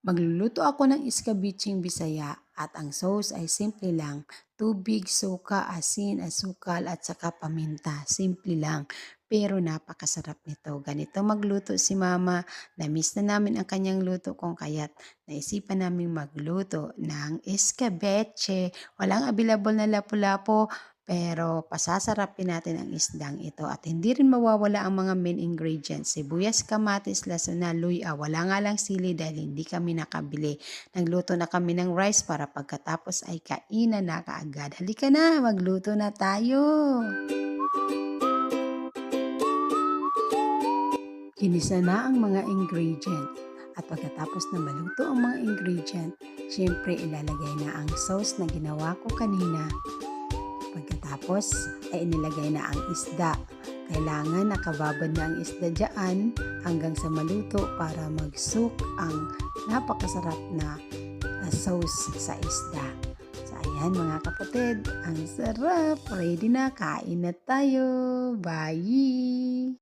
Magluluto ako ng iskabitsing Bisaya at ang sauce ay simple lang. Tubig, suka, asin, asukal at saka paminta. Simple lang. Pero napakasarap nito. Ganito magluto si mama. Na-miss na namin ang kanyang luto kung kaya't naisipan namin magluto ng iskabeche. Walang available na lapu-lapo pero pasasarapin natin ang isdang ito at hindi rin mawawala ang mga main ingredients. Sibuyas, kamatis, lasuna, luya. Wala nga lang sili dahil hindi kami nakabili. Nagluto na kami ng rice para pagkatapos ay kainan na kaagad. Halika na, magluto na tayo. Ginisa na ang mga ingredient. At pagkatapos na maluto ang mga ingredient, syempre ilalagay na ang sauce na ginawa ko kanina. Pagkatapos ay inilagay na ang isda. Kailangan nakababad na ang isda dyan hanggang sa maluto para mag-soak ang napakasarap na sauce sa isda. So ayan mga kapatid, ang sarap. Ready na, kain na tayo. Bye!